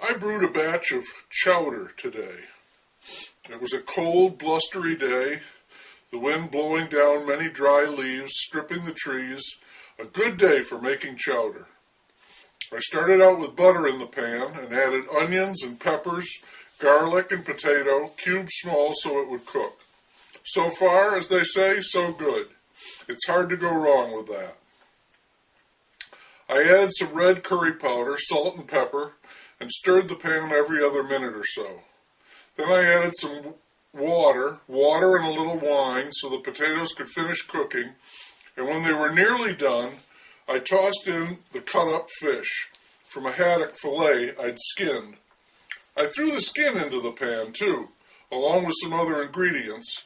I brewed a batch of chowder today. It was a cold, blustery day, the wind blowing down many dry leaves, stripping the trees. A good day for making chowder. I started out with butter in the pan and added onions and peppers, garlic and potato, cubed small so it would cook. So far, as they say, so good. It's hard to go wrong with that. I added some red curry powder, salt and pepper, and stirred the pan every other minute or so. Then I added some water and a little wine so the potatoes could finish cooking, and when they were nearly done, I tossed in the cut-up fish from a haddock fillet I'd skinned. I threw the skin into the pan, too, along with some other ingredients,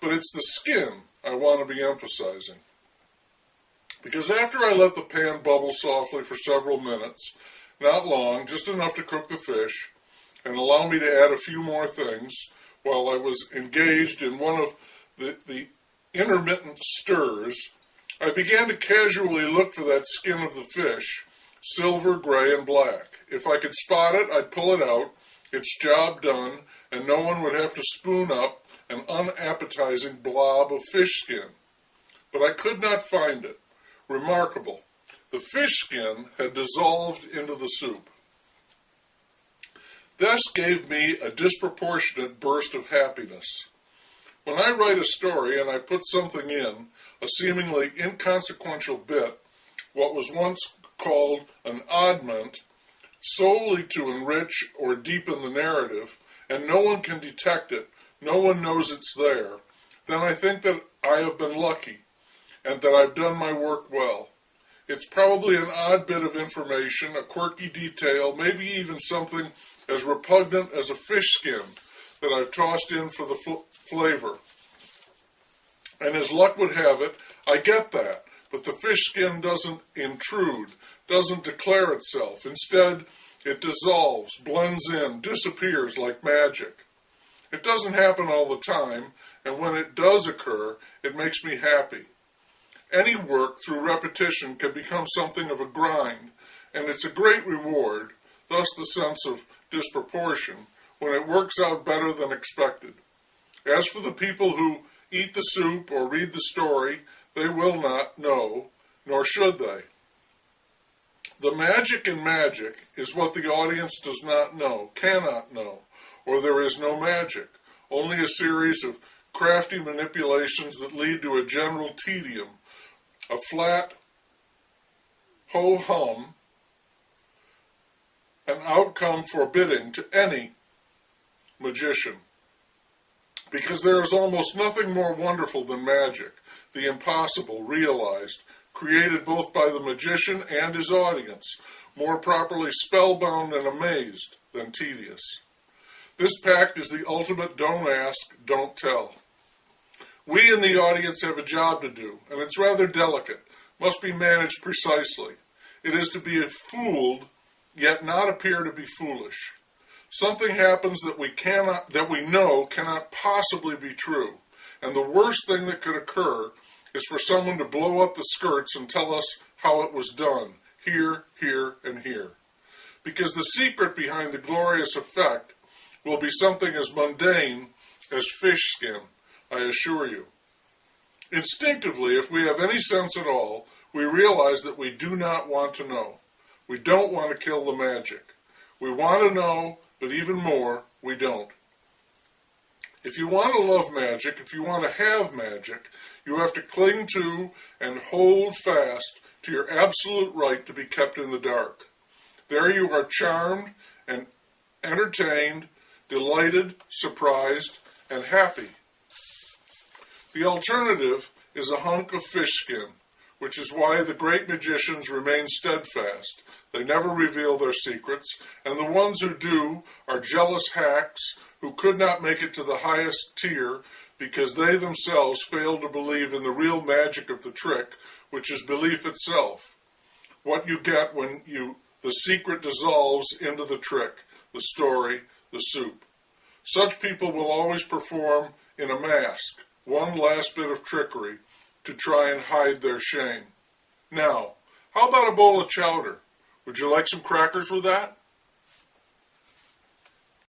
but it's the skin I want to be emphasizing. Because after I let the pan bubble softly for several minutes, not long, just enough to cook the fish, and allow me to add a few more things while I was engaged in one of the intermittent stirs, I began to casually look for that skin of the fish, silver, gray, and black. If I could spot it, I'd pull it out, its job done, and no one would have to spoon up an unappetizing blob of fish skin. But I could not find it. Remarkable. The fish skin had dissolved into the soup. This gave me a disproportionate burst of happiness. When I write a story and I put something in, a seemingly inconsequential bit, what was once called an oddment, solely to enrich or deepen the narrative, and no one can detect it, no one knows it's there, then I think that I have been lucky, and that I've done my work well. It's probably an odd bit of information, a quirky detail, maybe even something as repugnant as a fish skin that I've tossed in for the flavor. And as luck would have it, I get that, but the fish skin doesn't intrude, doesn't declare itself. Instead, it dissolves, blends in, disappears like magic. It doesn't happen all the time, and when it does occur, it makes me happy. Any work through repetition can become something of a grind, and it's a great reward, thus the sense of disproportion, when it works out better than expected. As for the people who eat the soup or read the story, they will not know, nor should they. The magic in magic is what the audience does not know, cannot know, or there is no magic, only a series of crafty manipulations that lead to a general tedium, a flat ho-hum, an outcome forbidding to any magician. Because there is almost nothing more wonderful than magic, the impossible realized, created both by the magician and his audience, more properly spellbound and amazed than tedious. This pact is the ultimate don't ask, don't tell. We in the audience have a job to do, and it's rather delicate, must be managed precisely. It is to be fooled, yet not appear to be foolish. Something happens that we know cannot possibly be true, and the worst thing that could occur is for someone to blow up the skirts and tell us how it was done, here, here, and here. Because the secret behind the glorious effect will be something as mundane as fish skin, I assure you. Instinctively, if we have any sense at all, we realize that we do not want to know. We don't want to kill the magic. We want to know, but even more, we don't. If you want to love magic, if you want to have magic, you have to cling to and hold fast to your absolute right to be kept in the dark. There you are charmed and entertained, delighted, surprised, and happy. The alternative is a hunk of fish skin, which is why the great magicians remain steadfast. They never reveal their secrets, and the ones who do are jealous hacks who could not make it to the highest tier because they themselves failed to believe in the real magic of the trick, which is belief itself. What you get when the secret dissolves into the trick, the story, the soup. Such people will always perform in a mask, one last bit of trickery, to try and hide their shame. Now, how about a bowl of chowder? Would you like some crackers with that?